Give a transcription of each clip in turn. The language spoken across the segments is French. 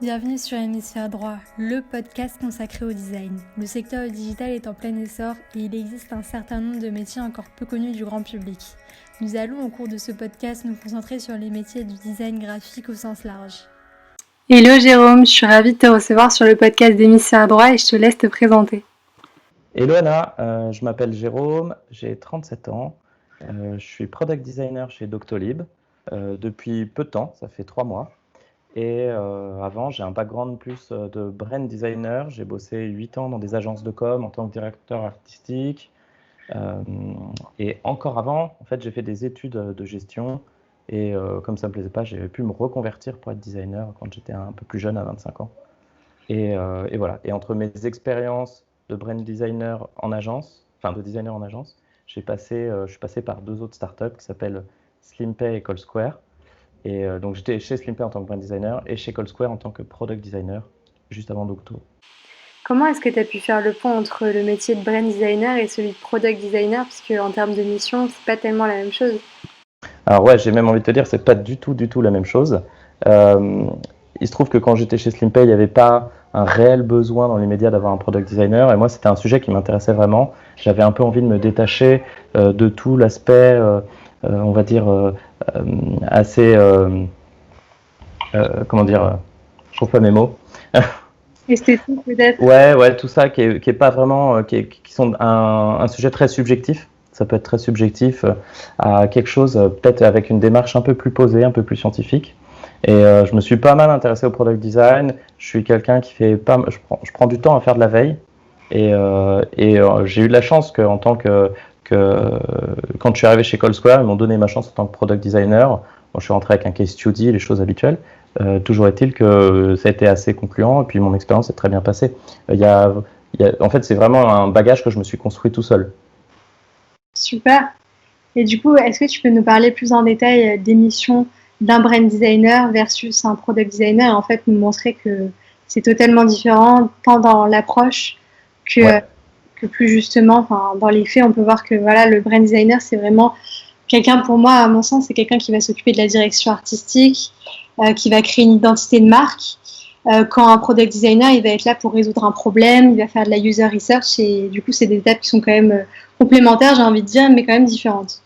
Bienvenue sur Hémisphère droit, le podcast consacré au design. Le secteur digital est en plein essor et il existe un certain nombre de métiers encore peu connus du grand public. Nous allons au cours de ce podcast nous concentrer sur les métiers du design graphique au sens large. Hello Jérôme, je suis ravie de te recevoir sur le podcast d'Hémisphère droit et je te laisse te présenter. Hello Anna, je m'appelle Jérôme, j'ai 37 ans, je suis product designer chez Doctolib depuis peu de temps, ça fait 3 mois. Et avant, j'ai un background plus de brand designer. J'ai bossé 8 ans dans des agences de com en tant que directeur artistique. Et encore avant, en fait, j'ai fait des études de gestion. Et comme ça me plaisait pas, j'ai pu me reconvertir pour être designer quand j'étais un peu plus jeune, à 25 ans. Et voilà. Et entre mes expériences de brand designer en agence, enfin de designer en agence, je suis passé par 2 autres startups qui s'appellent SlimPay et CallSquare. Et donc j'étais chez SlimPay en tant que brand designer et chez CallSquare en tant que product designer juste avant Docto. Comment est-ce que tu as pu faire le pont entre le métier de brand designer et celui de product designer, puisque en termes de mission, c'est pas tellement la même chose? Alors ouais, j'ai même envie de te dire, c'est pas du tout la même chose. Euh, il se trouve que quand j'étais chez SlimPay, il n'y avait pas un réel besoin dans les médias d'avoir un product designer. Et moi, c'était un sujet qui m'intéressait vraiment. J'avais un peu envie de me détacher de tout l'aspect, on va dire, assez... comment dire je trouve pas mes mots. Esthétique peut-être? Ouais, tout ça qui est pas vraiment, qui sont un sujet très subjectif. Ça peut être très subjectif à quelque chose, peut-être avec une démarche un peu plus posée, un peu plus scientifique. Et je me suis pas mal intéressé au product design. Je suis quelqu'un qui fait pas, je prends du temps à faire de la veille. Et j'ai eu de la chance que, en tant que quand je suis arrivé chez CallSquare, ils m'ont donné ma chance en tant que product designer. Moi, je suis rentré avec un case study, les choses habituelles. Toujours est-il que ça a été assez concluant et puis mon expérience s'est très bien passée. En fait, c'est vraiment un bagage que je me suis construit tout seul. Super. Et du coup, est-ce que tu peux nous parler plus en détail des missions d'un brand designer versus un product designer et en fait nous montrer que c'est totalement différent tant dans l'approche que, Ouais. que plus justement, enfin, dans les faits, on peut voir que voilà, le brand designer, c'est vraiment quelqu'un, pour moi, à mon sens, c'est quelqu'un qui va s'occuper de la direction artistique, qui va créer une identité de marque. Quand un product designer, il va être là pour résoudre un problème, il va faire de la user research et du coup, c'est des étapes qui sont quand même complémentaires, j'ai envie de dire, mais quand même différentes.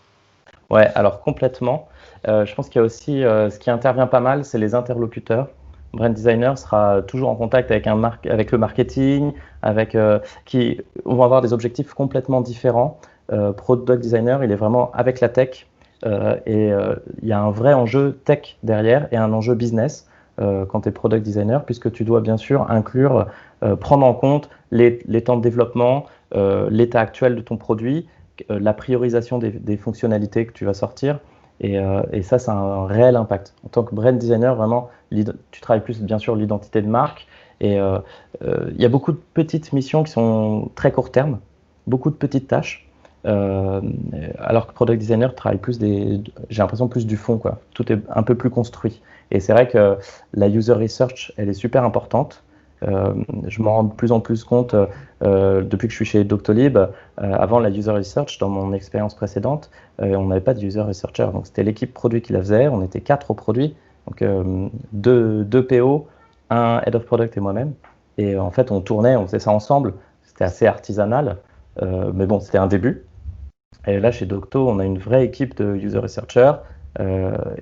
Ouais, alors complètement. Je pense qu'il y a aussi ce qui intervient pas mal, c'est les interlocuteurs. Brand designer sera toujours en contact avec avec le marketing, qui vont avoir des objectifs complètement différents. Product designer, il est vraiment avec la tech il y a un vrai enjeu tech derrière et un enjeu business quand tu es product designer, puisque tu dois bien sûr inclure, prendre en compte les temps de développement, l'état actuel de ton produit, la priorisation des fonctionnalités que tu vas sortir. Et ça a un réel impact. En tant que brand designer, vraiment, tu travailles plus bien sûr l'identité de marque. Et il y a beaucoup de petites missions qui sont très court terme, beaucoup de petites tâches. Euh, alors que product designer travaille j'ai l'impression plus du fond, quoi. Tout est un peu plus construit. Et c'est vrai que la user research, elle est super importante. Je m'en rends de plus en plus compte depuis que je suis chez Doctolib. Avant la user research, dans mon expérience précédente, on n'avait pas de user researcher. Donc c'était l'équipe produit qui la faisait. On était 4 au produit. Donc deux PO, un head of product et moi-même. Et en fait, on tournait, on faisait ça ensemble. C'était assez artisanal. Mais bon, c'était un début. Et là, chez Docto, on a une vraie équipe de user researchers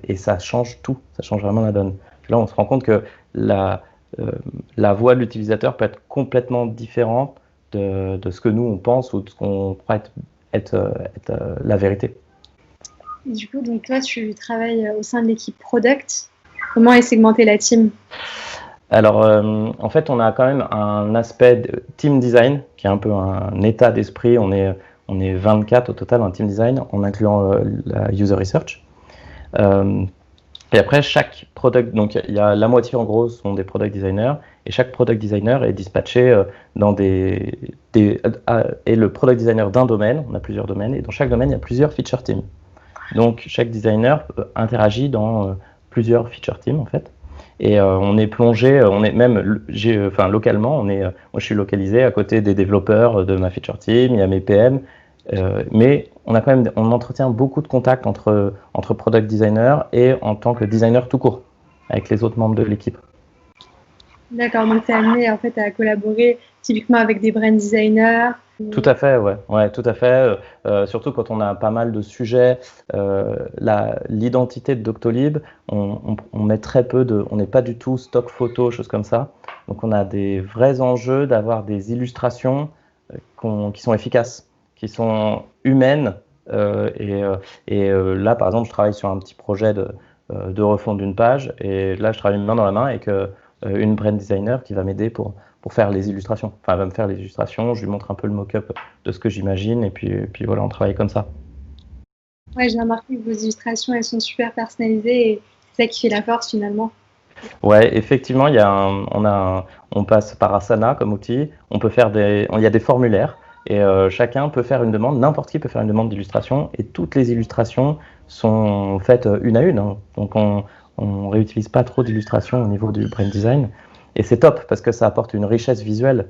et ça change tout, ça change vraiment la donne. Là, on se rend compte que la, la voix de l'utilisateur peut être complètement différente de ce que nous, on pense ou de ce qu'on croit être la vérité. Et du coup, donc toi, tu travailles au sein de l'équipe product. Comment est segmentée la team? Alors, en fait, on a quand même un aspect de team design qui est un peu un état d'esprit. On est 24 au total en team design, en incluant la user research. Et après, chaque product, donc il y a la moitié en gros sont des product designers, et chaque product designer est dispatché dans et le product designer d'un domaine, on a plusieurs domaines, et dans chaque domaine, il y a plusieurs feature teams. Donc chaque designer interagit dans plusieurs feature teams en fait. Et on est plongé, on est même, localement, moi je suis localisé à côté des développeurs de ma feature team, il y a mes PM, mais on entretient beaucoup de contacts entre product designer et en tant que designer tout court, avec les autres membres de l'équipe. D'accord, donc tu es amené en fait à collaborer typiquement avec des brand designers. Tout à fait, ouais, ouais, tout à fait. Surtout quand on a pas mal de sujets, l'identité de Doctolib, on met très peu on n'est pas du tout stock photo, choses comme ça. Donc on a des vrais enjeux d'avoir des illustrations qui sont efficaces, qui sont humaines. Là, par exemple, je travaille sur un petit projet de refonte d'une page, et là, je travaille main dans la main avec une brand designer qui va m'aider pour faire les illustrations. Enfin, elle va me faire les illustrations, je lui montre un peu le mock-up de ce que j'imagine, et puis voilà, on travaille comme ça. Ouais, j'ai remarqué que vos illustrations, elles sont super personnalisées et c'est ça qui fait la force finalement. Ouais, effectivement, on passe par Asana comme outil, on peut faire il y a des formulaires, et chacun peut faire une demande, n'importe qui peut faire une demande d'illustration, et toutes les illustrations sont faites une à une, hein. Donc on réutilise pas trop d'illustrations au niveau du brand design, et c'est top parce que ça apporte une richesse visuelle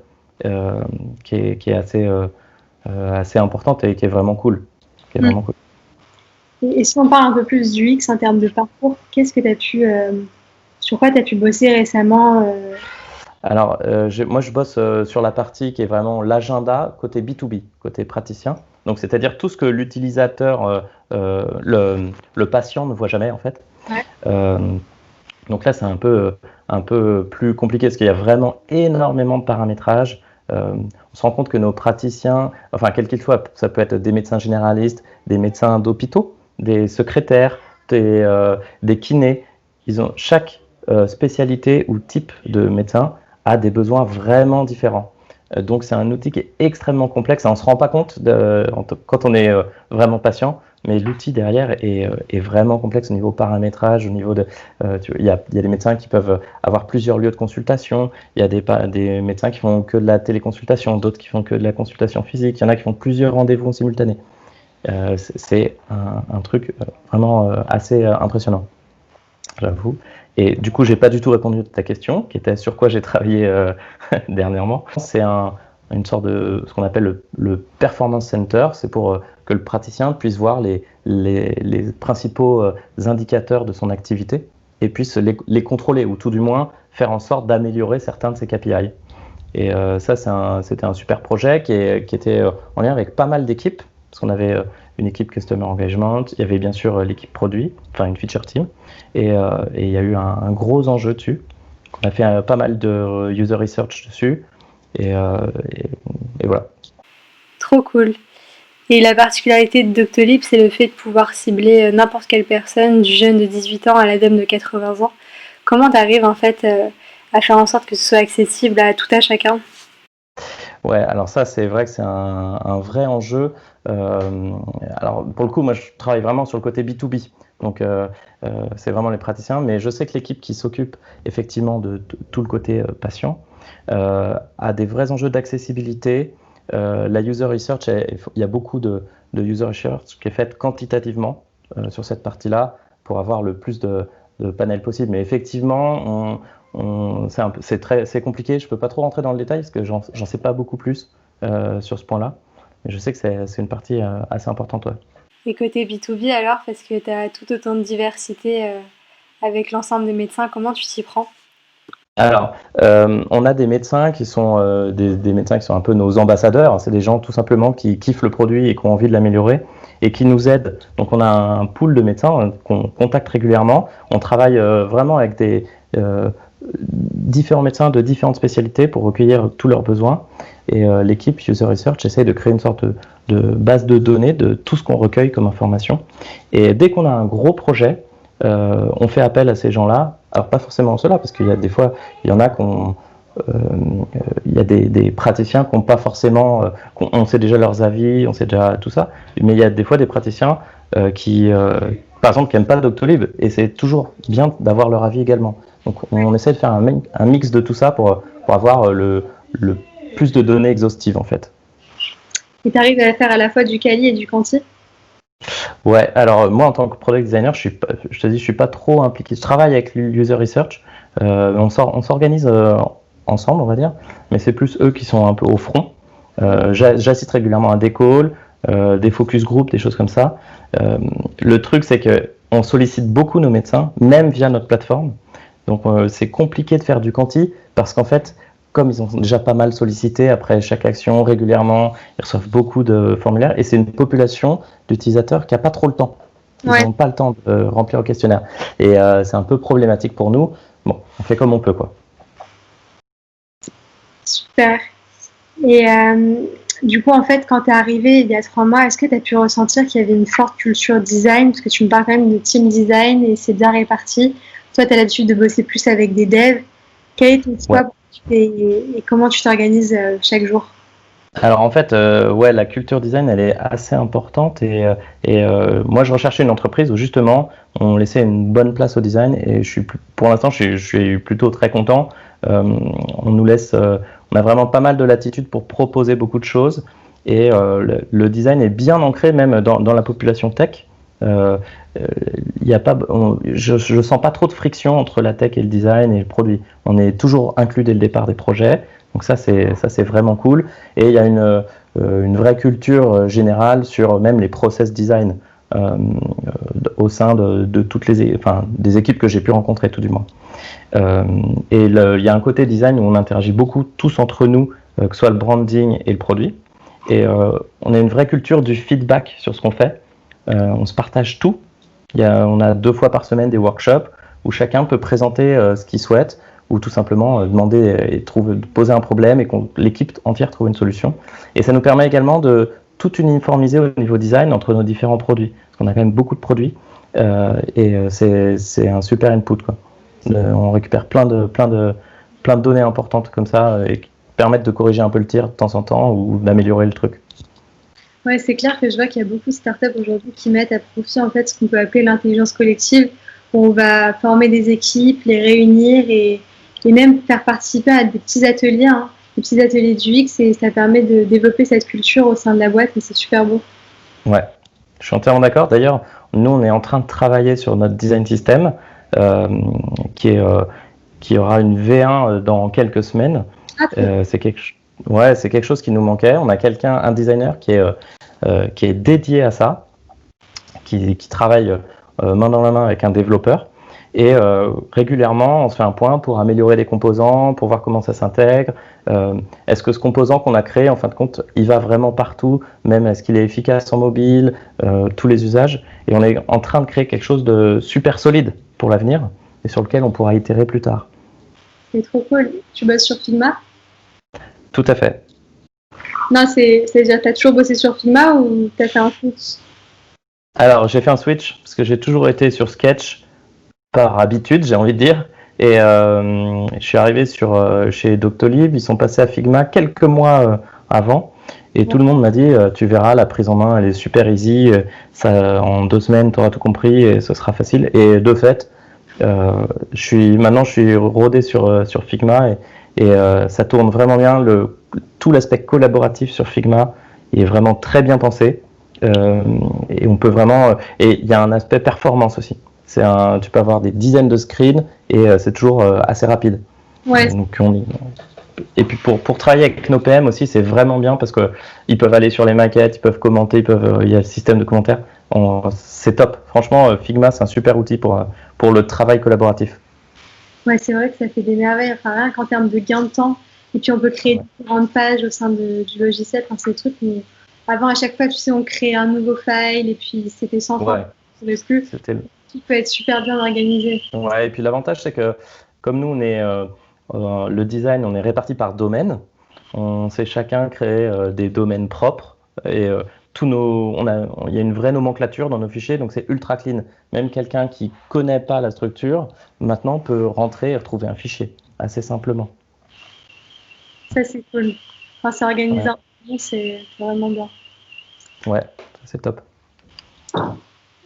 qui est assez importante et qui est vraiment cool. Qui est vraiment cool. Et si on parle un peu plus du X en termes de parcours, qu'est-ce que tu as sur quoi tu as pu bosser récemment Alors, moi, je bosse sur la partie qui est vraiment l'agenda côté B2B, côté praticien. Donc, c'est-à-dire tout ce que l'utilisateur, le patient ne voit jamais, en fait. Ouais. Donc là, c'est un peu plus compliqué parce qu'il y a vraiment énormément de paramétrage. On se rend compte que nos praticiens, enfin, quels qu'ils soient, ça peut être des médecins généralistes, des médecins d'hôpitaux, des secrétaires, des kinés, chaque spécialité ou type de médecin a des besoins vraiment différents. Donc c'est un outil qui est extrêmement complexe. On ne se rend pas compte quand on est vraiment patient, mais l'outil derrière est vraiment complexe au niveau paramétrage, au niveau il y a des médecins qui peuvent avoir plusieurs lieux de consultation, il y a des médecins qui font que de la téléconsultation, d'autres qui font que de la consultation physique, il y en a qui font plusieurs rendez-vous en simultané. C'est un truc vraiment assez impressionnant, j'avoue. Et du coup, j'ai pas du tout répondu à ta question, qui était sur quoi j'ai travaillé dernièrement. C'est une sorte de ce qu'on appelle le Performance Center. C'est pour que le praticien puisse voir les principaux indicateurs de son activité et puisse les contrôler, ou tout du moins faire en sorte d'améliorer certains de ses KPI. Et ça, c'était un super projet qui était en lien avec pas mal d'équipes, parce qu'on avait une équipe Customer Engagement, il y avait bien sûr l'équipe produit, enfin une feature team, et il y a eu un gros enjeu dessus. On a fait pas mal de user research dessus, et voilà. Trop cool. Et la particularité de Doctolib, c'est le fait de pouvoir cibler n'importe quelle personne, du jeune de 18 ans à la dame de 80 ans. Comment tu arrives en fait à faire en sorte que ce soit accessible à tout à chacun? Ouais, alors ça, c'est vrai que c'est un vrai enjeu. Alors, pour le coup, moi, je travaille vraiment sur le côté B2B. Donc, c'est vraiment les praticiens. Mais je sais que l'équipe qui s'occupe effectivement de tout le côté patient a des vrais enjeux d'accessibilité. La user research, il y a beaucoup de user research qui est faite quantitativement sur cette partie-là pour avoir le plus de panel possible. Mais effectivement, c'est compliqué. Je peux pas trop rentrer dans le détail parce que j'en sais pas beaucoup plus sur ce point-là. Mais je sais que c'est une partie assez importante. Ouais. Et côté B2B alors, parce que tu as tout autant de diversité avec l'ensemble des médecins, comment tu t'y prends? Alors, on a des médecins qui sont des médecins qui sont un peu nos ambassadeurs. C'est des gens tout simplement qui kiffent le produit et qui ont envie de l'améliorer et qui nous aident. Donc, on a un pool de médecins qu'on contacte régulièrement. On travaille vraiment avec des différents médecins de différentes spécialités pour recueillir tous leurs besoins. Et l'équipe User Research essaye de créer une sorte de base de données de tout ce qu'on recueille comme information. Et dès qu'on a un gros projet, on fait appel à ces gens-là. Alors pas forcément ceux-là, parce qu'il y a des fois, il y en a il y a des praticiens qui n'ont pas forcément, on sait déjà leurs avis, on sait déjà tout ça, mais il y a des fois des praticiens qui, par exemple, qui n'aiment pas Doctolib, et c'est toujours bien d'avoir leur avis également. Donc on essaie de faire un mix de tout ça pour avoir le plus de données exhaustives en fait. Et tu arrives à faire à la fois du quali et du quanti? Ouais, alors moi en tant que product designer, je te dis, je suis pas trop impliqué. Je travaille avec l'user research, on s'organise ensemble, on va dire, mais c'est plus eux qui sont un peu au front. J'assiste régulièrement à des calls, des focus group, des choses comme ça. Le truc, c'est que on sollicite beaucoup nos médecins, même via notre plateforme. Donc c'est compliqué de faire du quanti parce qu'en fait, comme ils ont déjà pas mal sollicité après chaque action régulièrement, ils reçoivent beaucoup de formulaires et c'est une population d'utilisateurs qui n'a pas trop le temps. Ils n'ont pas le temps de remplir le questionnaire. Et c'est un peu problématique pour nous. Bon, on fait comme on peut, quoi. Super. Et du coup, en fait, quand tu es arrivé il y a 3 mois, est-ce que tu as pu ressentir qu'il y avait une forte culture design? Parce que tu me parles quand même de team design et c'est bien réparti. Toi, tu as l'habitude de bosser plus avec des devs. Quel est ton scope et comment tu t'organises chaque jour? Alors en fait, la culture design, elle est assez importante et moi je recherchais une entreprise où justement on laissait une bonne place au design et pour l'instant je suis plutôt très content. On a vraiment pas mal de latitude pour proposer beaucoup de choses et le design est bien ancré même dans la population tech. Je sens pas trop de friction entre la tech et le design et le produit. On est toujours inclus dès le départ des projets. Donc ça c'est vraiment cool. Et il y a une vraie culture générale sur même les process design au sein de toutes des équipes que j'ai pu rencontrer tout du moins. Il y a un côté design où on interagit beaucoup tous entre nous, que ce soit le branding et le produit. Et on a une vraie culture du feedback sur ce qu'on fait. On se partage tout. On a 2 fois par semaine des workshops où chacun peut présenter ce qu'il souhaite ou tout simplement demander et poser un problème et que l'équipe entière trouve une solution. Et ça nous permet également de tout uniformiser au niveau design entre nos différents produits. Parce qu'on a quand même beaucoup de produits c'est un super input, quoi. On récupère plein de données importantes comme ça et qui permettent de corriger un peu le tir de temps en temps ou d'améliorer le truc. Ouais, c'est clair que je vois qu'il y a beaucoup de startups aujourd'hui qui mettent à profit en fait ce qu'on peut appeler l'intelligence collective, où on va former des équipes, les réunir et même faire participer à des petits ateliers, des petits ateliers du X, et ça permet de développer cette culture au sein de la boîte et c'est super beau. Ouais, je suis entièrement d'accord. D'ailleurs, nous on est en train de travailler sur notre design system qui aura une V1 dans quelques semaines. C'est quelque chose qui nous manquait. On a un designer qui est dédié à ça, qui travaille main dans la main avec un développeur. Et régulièrement, on se fait un point pour améliorer les composants, pour voir comment ça s'intègre. Est-ce que ce composant qu'on a créé, en fin de compte, il va vraiment partout, même est-ce qu'il est efficace en mobile, tous les usages. Et on est en train de créer quelque chose de super solide pour l'avenir et sur lequel on pourra itérer plus tard. C'est trop cool. Tu bosses sur Figma? Tout à fait. Non, c'est-à-dire, tu as toujours bossé sur Figma ou tu as fait un switch? Alors, j'ai fait un switch parce que j'ai toujours été sur Sketch par habitude, j'ai envie de dire. Et je suis arrivé chez Doctolib, ils sont passés à Figma quelques mois avant. Et tout le monde m'a dit, tu verras, la prise en main, elle est super easy. En 2 semaines, tu auras tout compris et ce sera facile. Et de fait, maintenant, je suis rodé sur Figma et ça tourne vraiment bien. Tout l'aspect collaboratif sur Figma est vraiment très bien pensé. Et on peut vraiment. Et il y a un aspect performance aussi. Tu peux avoir des dizaines de screens et c'est toujours assez rapide. Ouais. Donc et puis pour travailler avec nos PM aussi, c'est vraiment bien parce que ils peuvent aller sur les maquettes, ils peuvent commenter, il y a le système de commentaires. C'est top. Franchement, Figma, c'est un super outil pour le travail collaboratif. Ouais, c'est vrai que ça fait des merveilles. Enfin, rien qu'en termes de gain de temps. Et puis, on peut créer différentes pages au sein du logiciel. Enfin, c'est des trucs où, avant, à chaque fois, tu sais, on crée un nouveau file et puis c'était sans fin. Tout peut être super bien organisé. Ouais, et puis l'avantage, c'est que comme nous, on est le design, on est réparti par domaine. On sait chacun créer des domaines propres et il y a une vraie nomenclature dans nos fichiers, donc c'est ultra clean. Même quelqu'un qui connaît pas la structure, maintenant peut rentrer et retrouver un fichier assez simplement. Ça, c'est cool. Enfin, c'est organisé, c'est vraiment bien. Ouais, c'est top.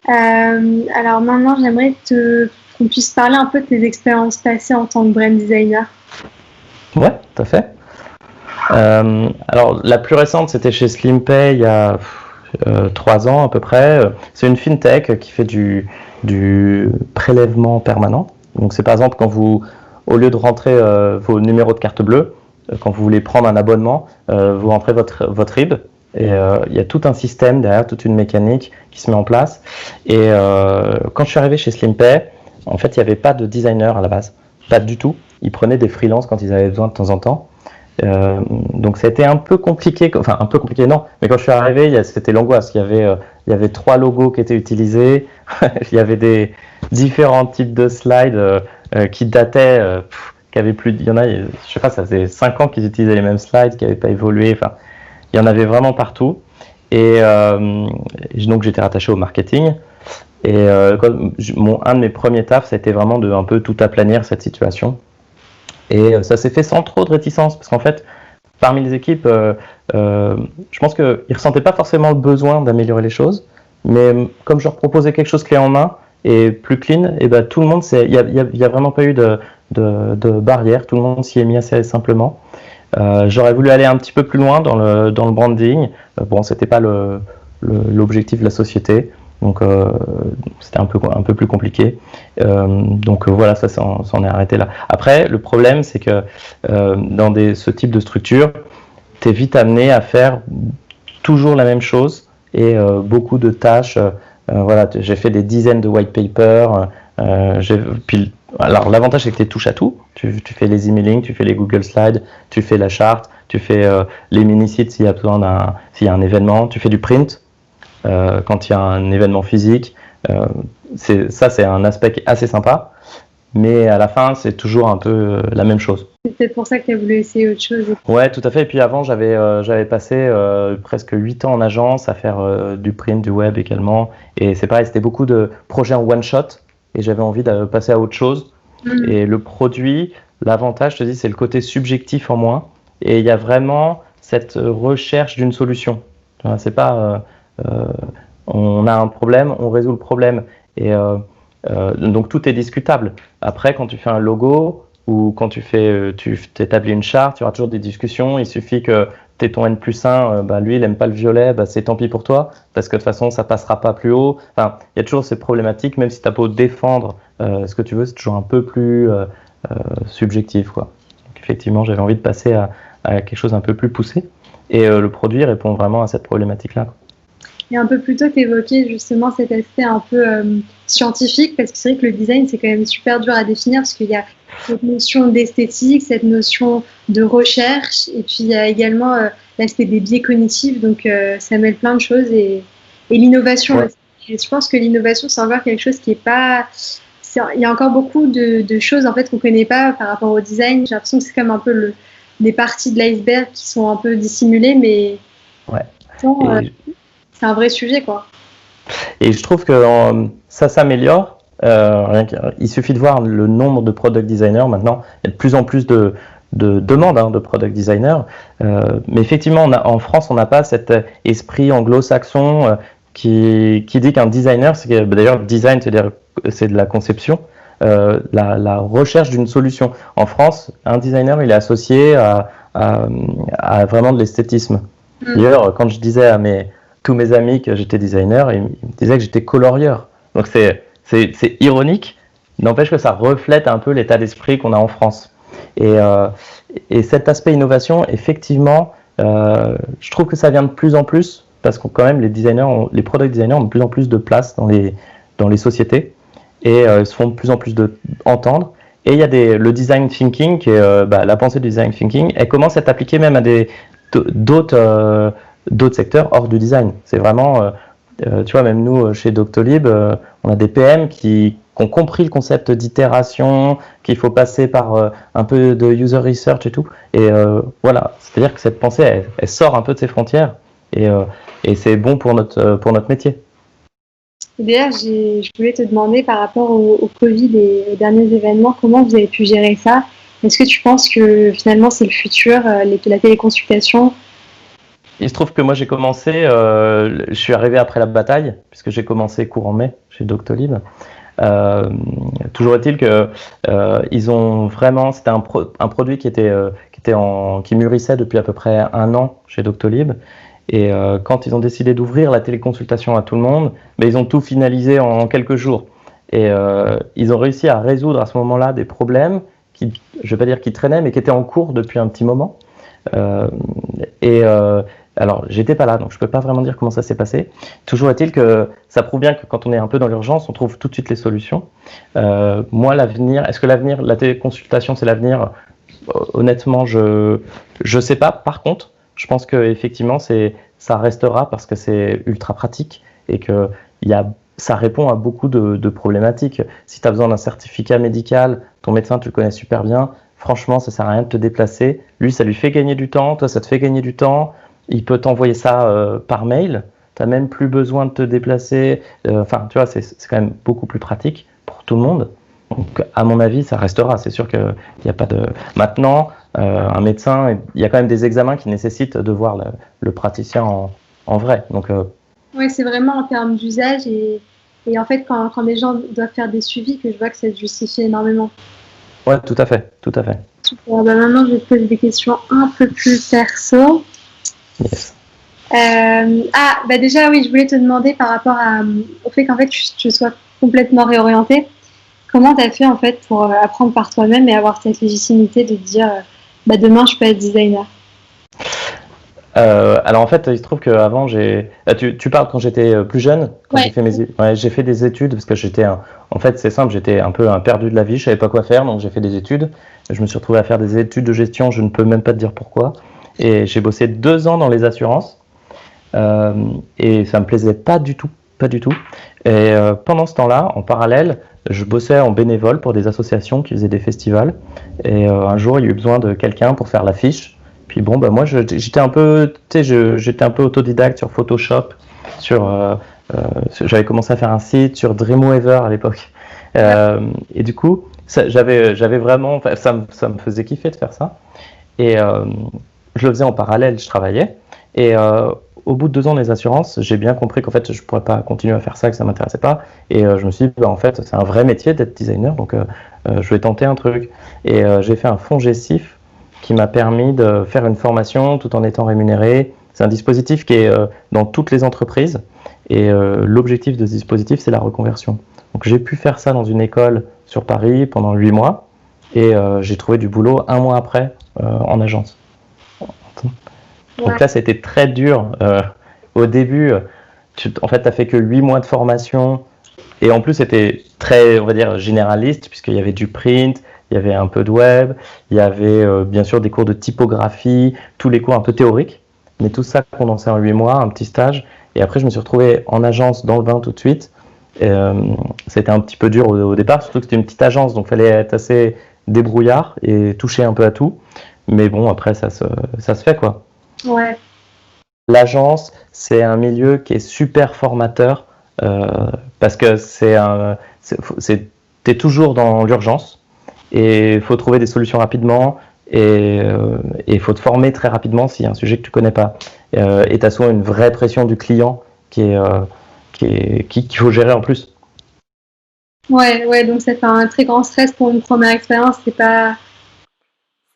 Alors maintenant, j'aimerais qu'on puisse parler un peu de tes expériences passées en tant que brand designer. Ouais, tout à fait. Alors, la plus récente, c'était chez SlimPay il y a 3 ans à peu près. C'est une fintech qui fait du prélèvement permanent. Donc, c'est par exemple quand au lieu de rentrer vos numéros de carte bleue, quand vous voulez prendre un abonnement, vous rentrez votre RIB. Et il y a tout un système derrière, toute une mécanique qui se met en place. Et quand je suis arrivé chez SlimPay, en fait, il n'y avait pas de designer à la base. pas du tout. Ils prenaient des freelances quand ils avaient besoin de temps en temps. Donc ça a été un peu compliqué, enfin un peu compliqué non, mais quand je suis arrivé, c'était l'angoisse. Il y avait 3 logos qui étaient utilisés, il y avait des différents types de slides qui dataient, qui avaient plus, il y en a, je sais pas, ça faisait 5 ans qu'ils utilisaient les mêmes slides, qui n'avaient pas évolué. Enfin, il y en avait vraiment partout. Et donc j'étais rattaché au marketing. Et un de mes premiers tafs, ça a été vraiment de un peu tout aplanir cette situation. Et ça s'est fait sans trop de réticence, parce qu'en fait, parmi les équipes, je pense qu'ils ne ressentaient pas forcément le besoin d'améliorer les choses, mais comme je leur proposais quelque chose clé en main et plus clean, et ben tout le monde, il y a vraiment pas eu de barrière, tout le monde s'y est mis assez simplement. J'aurais voulu aller un petit peu plus loin dans le branding. Bon, c'était pas l'objectif de la société. Donc c'était un peu plus compliqué. Donc voilà, ça s'en est arrêté là. Après, le problème, c'est que dans ce type de structure, tu es vite amené à faire toujours la même chose et beaucoup de tâches. Voilà, j'ai fait des dizaines de white papers. Alors l'avantage, c'est que tu touches à tout. Tu fais les emailing, tu fais les Google Slides, tu fais la charte, tu fais les mini-sites s'il y a un événement, tu fais du print. Quand il y a un événement physique, c'est un aspect assez sympa, mais à la fin, c'est toujours un peu la même chose. C'est peut-être pour ça que tu as voulu essayer autre chose. Ouais, tout à fait. Et puis avant, j'avais passé presque 8 ans en agence à faire du print, du web également. Et c'est pareil, c'était beaucoup de projets en one-shot et j'avais envie de passer à autre chose. Et le produit, l'avantage, je te dis, c'est le côté subjectif en moins. Et il y a vraiment cette recherche d'une solution. C'est pas... on a un problème, on résout le problème. Et donc tout est discutable. Après, quand tu fais un logo ou quand tu établis une charte, il y aura toujours des discussions. Il suffit que tu aies ton N+1, lui il n'aime pas le violet, c'est tant pis pour toi, parce que de toute façon ça passera pas plus haut. Enfin, il y a toujours ces problématiques, même si tu as beau défendre ce que tu veux, c'est toujours un peu plus subjectif, quoi. Donc, effectivement, j'avais envie de passer à quelque chose un peu plus poussé. Et le produit répond vraiment à cette problématique-là. Et un peu plus tôt, tu évoquais justement cet aspect un peu scientifique, parce que c'est vrai que le design, c'est quand même super dur à définir, parce qu'il y a cette notion d'esthétique, cette notion de recherche, et puis il y a également l'aspect des biais cognitifs, donc ça mêle plein de choses, et l'innovation. Ouais. Et je pense que l'innovation, c'est encore quelque chose qui est pas... Il y a encore beaucoup de choses en fait qu'on ne connaît pas par rapport au design. J'ai l'impression que c'est comme un peu des parties de l'iceberg qui sont un peu dissimulées, mais... Ouais. C'est un vrai sujet, quoi. Et je trouve que ça s'améliore. Il suffit de voir le nombre de product designers maintenant. Il y a de plus en plus de demandes de product designers. Mais effectivement, en France, on n'a pas cet esprit anglo-saxon qui dit qu'un designer, d'ailleurs, le design, c'est de la conception, la recherche d'une solution. En France, un designer, il est associé à vraiment de l'esthétisme. D'ailleurs, quand je disais à tous mes amis que j'étais designer, ils me disaient que j'étais colorieur. Donc c'est ironique, n'empêche que ça reflète un peu l'état d'esprit qu'on a en France. Et cet aspect innovation, effectivement, je trouve que ça vient de plus en plus, parce que quand même les product designers ont de plus en plus de place dans les sociétés, et se font de plus en plus entendre. Et il y a le design thinking, qui est la pensée du design thinking, elle commence à être appliquée même à d'autres secteurs hors du design. C'est vraiment, tu vois, même nous, chez Doctolib, on a des PM qui ont compris le concept d'itération, qu'il faut passer par un peu de user research et tout. Et voilà, c'est-à-dire que cette pensée, elle sort un peu de ses frontières, et c'est bon pour notre métier. D'ailleurs, je voulais te demander par rapport au Covid et aux derniers événements, comment vous avez pu gérer ça? Est-ce que tu penses que finalement c'est le futur, la téléconsultation? Il se trouve que moi j'ai commencé, je suis arrivé après la bataille, puisque j'ai commencé courant mai chez Doctolib. Toujours est-il que ils ont vraiment, c'était un produit qui mûrissait depuis à peu près 1 an chez Doctolib. Et quand ils ont décidé d'ouvrir la téléconsultation à tout le monde, ils ont tout finalisé en quelques jours. Et ils ont réussi à résoudre à ce moment-là des problèmes je ne vais pas dire qui traînaient, mais qui étaient en cours depuis un petit moment. Alors, j'étais pas là, donc je peux pas vraiment dire comment ça s'est passé. Toujours est-il que ça prouve bien que quand on est un peu dans l'urgence, on trouve tout de suite les solutions. Moi, l'avenir, est-ce que l'avenir, la téléconsultation, c'est l'avenir? Honnêtement, je sais pas. Par contre, je pense que effectivement, ça restera parce que c'est ultra pratique et que ça répond à beaucoup de problématiques. Si tu as besoin d'un certificat médical, ton médecin, tu le connais super bien. Franchement, ça sert à rien de te déplacer. Lui, ça lui fait gagner du temps. Toi, ça te fait gagner du temps. Il peut t'envoyer ça par mail. Tu n'as même plus besoin de te déplacer. Enfin, tu vois, c'est quand même beaucoup plus pratique pour tout le monde. Donc, à mon avis, ça restera. C'est sûr qu'il n'y a pas de. Maintenant, un médecin, il y a quand même des examens qui nécessitent de voir le praticien en vrai. Donc, oui, c'est vraiment en termes d'usage et en fait, quand les gens doivent faire des suivis, que je vois que ça se justifie énormément. Ouais, tout à fait, tout à fait. Super. Bah, maintenant, je vais te poser des questions un peu plus perso. Yes. Bah déjà, oui, je voulais te demander par rapport au fait qu'en fait, tu sois complètement réorientée. Comment tu as fait en fait pour apprendre par toi-même et avoir cette légitimité de te dire bah, demain, je peux être designer? Alors en fait, il se trouve qu'avant, tu parles quand j'étais plus jeune, quand Ouais. j'ai fait des études parce que en fait, c'est simple, j'étais un peu un perdu de la vie, je savais pas quoi faire, donc j'ai fait des études. Je me suis retrouvé à faire des études de gestion, je ne peux même pas te dire pourquoi. Et j'ai bossé 2 ans dans les assurances et ça me plaisait pas du tout, pas du tout. Et pendant ce temps-là, en parallèle, je bossais en bénévole pour des associations qui faisaient des festivals. Et un jour, il y a eu besoin de quelqu'un pour faire l'affiche. Puis bon, bah moi, j'étais un peu autodidacte sur Photoshop, j'avais commencé à faire un site sur Dreamweaver à l'époque. Et du coup, j'avais vraiment, enfin, ça me faisait kiffer de faire ça. Et je le faisais en parallèle, je travaillais. Et au bout de 2 ans des assurances, j'ai bien compris qu'en fait, je ne pourrais pas continuer à faire ça, que ça ne m'intéressait pas. Et je me suis dit, bah, en fait, c'est un vrai métier d'être designer, donc je vais tenter un truc. Et j'ai fait un fonds GESIF qui m'a permis de faire une formation tout en étant rémunéré. C'est un dispositif qui est dans toutes les entreprises. Et l'objectif de ce dispositif, c'est la reconversion. Donc j'ai pu faire ça dans une école sur Paris pendant 8 mois. Et j'ai trouvé du boulot 1 mois après en agence. Donc là, c'était très dur. Au début, en fait, tu n'as fait que 8 mois de formation. Et en plus, c'était très, on va dire, généraliste, puisqu'il y avait du print, il y avait un peu de web, il y avait bien sûr des cours de typographie, tous les cours un peu théoriques. Mais tout ça condensé en 8 mois, un petit stage. Et après, je me suis retrouvé en agence dans le bain tout de suite. C'était un petit peu dur au départ, surtout que c'était une petite agence, donc il fallait être assez débrouillard et toucher un peu à tout. Mais bon, après, ça se fait, quoi. Ouais. L'agence, c'est un milieu qui est super formateur parce que t'es toujours dans l'urgence et il faut trouver des solutions rapidement et il faut te former très rapidement s'il y a un sujet que tu connais pas. Et tu as souvent une vraie pression du client qu'il faut gérer en plus. Ouais, donc ça fait un très grand stress pour une première expérience. C'est pas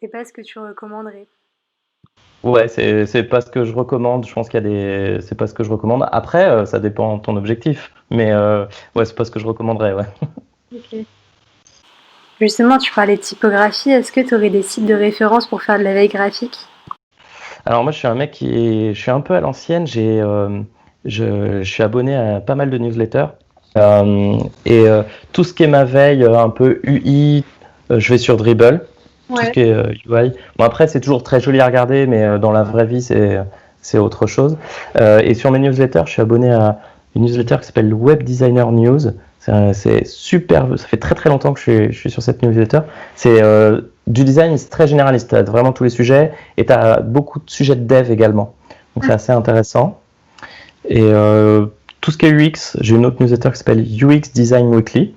ce que tu recommanderais. Ouais, c'est pas ce que je recommande. Je pense c'est pas ce que je recommande. Après, ça dépend de ton objectif, mais ouais, c'est pas ce que je recommanderais, ouais. Ok. Justement, tu parlais de typographie. Est-ce que tu aurais des sites de référence pour faire de la veille graphique? Alors moi, je suis un mec je suis un peu à l'ancienne. Je suis abonné à pas mal de newsletters et tout ce qui est ma veille, un peu UI, je vais sur Dribbble. Tout ce qui est UI. Bon, après, c'est toujours très joli à regarder, mais dans la vraie vie, c'est autre chose. Et sur mes newsletters, je suis abonné à une newsletter qui s'appelle Web Designer News. C'est super, ça fait très très longtemps que je suis sur cette newsletter. C'est du design, c'est très généraliste. Tu as vraiment tous les sujets et tu as beaucoup de sujets de dev également. Donc c'est assez intéressant. Et tout ce qui est UX, j'ai une autre newsletter qui s'appelle UX Design Weekly.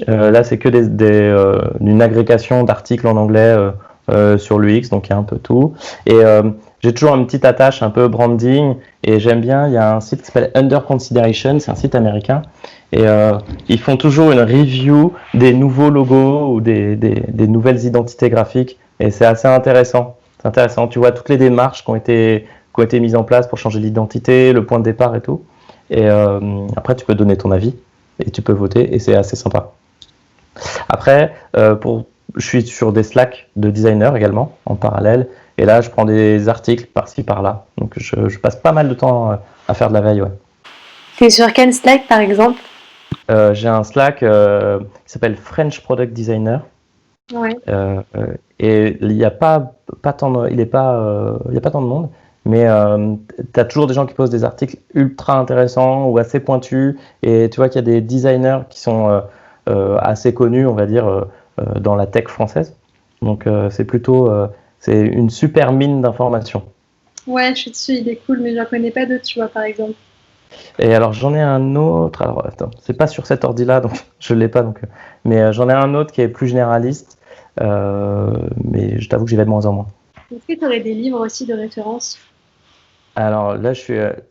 Là, c'est que une agrégation d'articles en anglais sur l'UX, donc il y a un peu tout. Et j'ai toujours une petite attache un peu branding, et j'aime bien, il y a un site qui s'appelle Under Consideration, c'est un site américain, et ils font toujours une review des nouveaux logos ou des nouvelles identités graphiques, et c'est assez intéressant. C'est intéressant, tu vois toutes les démarches qui ont été mises en place pour changer l'identité, le point de départ et tout. Et après, tu peux donner ton avis, et tu peux voter, et c'est assez sympa. Après, pour je suis sur des Slack de designers également en parallèle. Et là, je prends des articles par-ci par-là. Donc, je passe pas mal de temps à faire de la veille. Ouais. T'es sur quel Slack par exemple? J'ai un Slack qui s'appelle French Product Designer. Ouais. Et il n'y a pas tant de, il y a pas tant de monde, mais tu as toujours des gens qui posent des articles ultra intéressants ou assez pointus. Et tu vois qu'il y a des designers qui sont assez connus, on va dire, dans la tech française. Donc c'est une super mine d'informations. Ouais, je suis dessus, il est cool, mais j'en connais pas d'autres, tu vois, par exemple. Et alors j'en ai un autre, alors attends, c'est pas sur cet ordi-là, donc je l'ai pas, donc, mais j'en ai un autre qui est plus généraliste, mais je t'avoue que j'y vais de moins en moins. Est-ce que tu aurais des livres aussi de référence? Alors là,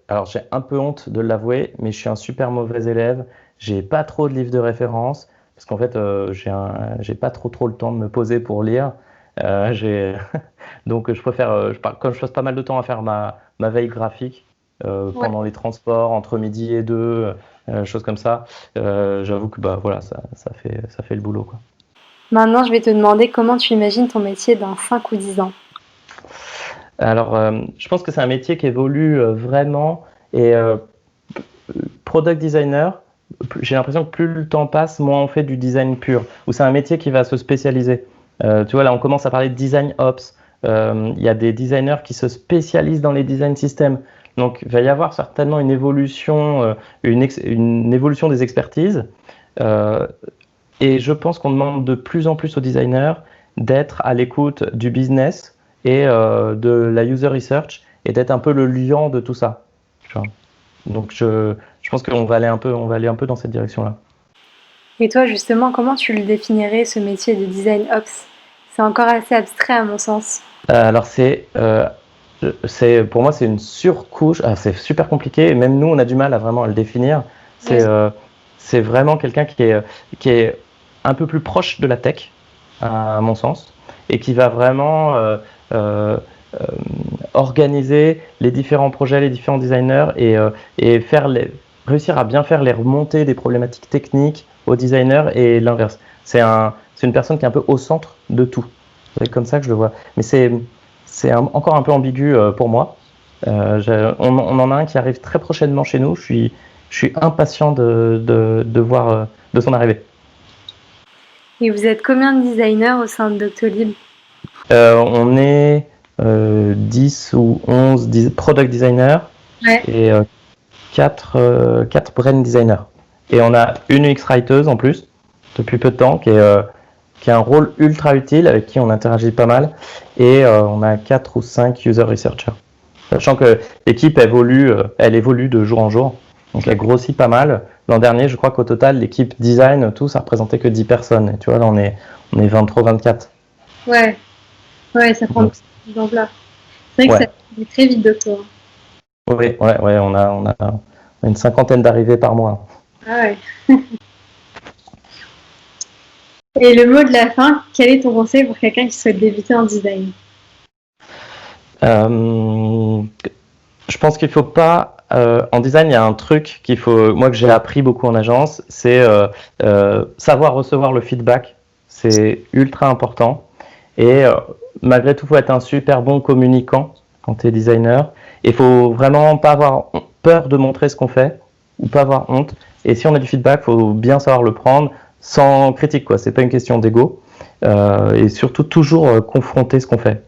alors j'ai un peu honte de l'avouer, mais je suis un super mauvais élève. J'ai pas trop de livres de référence parce qu'en fait, j'ai pas trop le temps de me poser pour lire. J'ai donc je préfère, comme je passe pas mal de temps à faire ma veille graphique Ouais. pendant les transports entre midi et deux, choses comme ça. J'avoue que bah voilà, ça fait le boulot quoi. Maintenant, je vais te demander comment tu imagines ton métier dans 5 ou 10 ans. Alors, je pense que c'est un métier qui évolue vraiment et product designer, j'ai l'impression que plus le temps passe, moins on fait du design pur, ou c'est un métier qui va se spécialiser. Tu vois, là, on commence à parler de design ops. Il y a des designers qui se spécialisent dans les design systems. Donc, il va y avoir certainement une évolution, une évolution des expertises. Euh, et je pense qu'on demande de plus en plus aux designers d'être à l'écoute du business et de la user research et d'être un peu le liant de tout ça. Tu vois. Donc je pense qu'on va on va aller un peu dans cette direction-là. Et toi, justement, comment tu le définirais, ce métier de design ops? C'est encore assez abstrait à mon sens. Alors pour moi c'est une surcouche. C'est super compliqué. Et même nous on a du mal à vraiment le définir. C'est Ouais. c'est vraiment quelqu'un qui est un peu plus proche de la tech à mon sens et qui va vraiment euh, euh, organiser les différents projets, les différents designers et réussir à bien faire les remontées des problématiques techniques aux designers et l'inverse. C'est une personne qui est un peu au centre de tout. C'est comme ça que je le vois. Mais encore un peu ambigu pour moi. On en a un qui arrive très prochainement chez nous. Je suis impatient de voir de son arrivée. Et vous êtes combien de designers au sein de Doctolib? On est 10 ou 11 product designers Ouais. et 4 brand designers. Et on a une UX writer en plus, depuis peu de temps, qui a un rôle ultra utile, avec qui on interagit pas mal. Et on a 4 ou 5 user researchers. Sachant que l'équipe elle évolue de jour en jour. Donc elle grossit pas mal. L'an dernier, je crois qu'au total, l'équipe design, tout, ça représentait que 10 personnes. Et tu vois, là, on est 23-24. Ouais, ouais, ça prend Donc, plus d'ampleur. C'est vrai que ouais. ça va très vite, docteur. Oui, ouais, on a une cinquantaine d'arrivées par mois. Ah ouais. Et le mot de la fin, quel est ton conseil pour quelqu'un qui souhaite débuter en design? Euh, je pense qu'il faut pas. En design, il y a un truc moi que j'ai appris beaucoup en agence, c'est savoir recevoir le feedback. C'est ultra important. Et malgré tout, il faut être un super bon communicant quand tu es designer. Il faut vraiment pas avoir peur de montrer ce qu'on fait ou pas avoir honte. Et si on a du feedback, il faut bien savoir le prendre sans critique, quoi. C'est pas une question d'ego. Et surtout toujours confronter ce qu'on fait.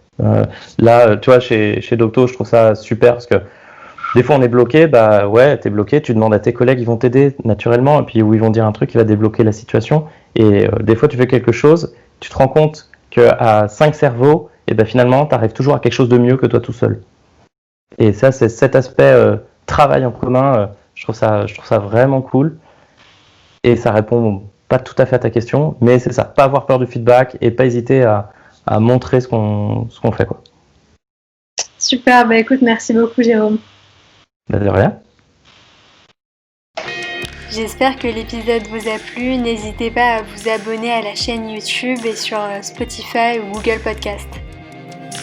Là, tu vois, chez Docto, je trouve ça super parce que des fois on est bloqué, bah ouais, t'es bloqué, tu demandes à tes collègues, ils vont t'aider naturellement, et puis où ils vont dire un truc qui va débloquer la situation. Et des fois tu fais quelque chose, tu te rends compte qu'à 5 cerveaux, et ben finalement tu arrives toujours à quelque chose de mieux que toi tout seul. Et ça, c'est cet aspect travail en commun, je trouve ça vraiment cool. Et ça répond pas tout à fait à ta question, mais c'est ça, pas avoir peur du feedback et pas hésiter à montrer ce qu'on fait, quoi. Super, bah écoute, merci beaucoup Jérôme. Bah, de rien. J'espère que l'épisode vous a plu. N'hésitez pas à vous abonner à la chaîne YouTube et sur Spotify ou Google Podcast.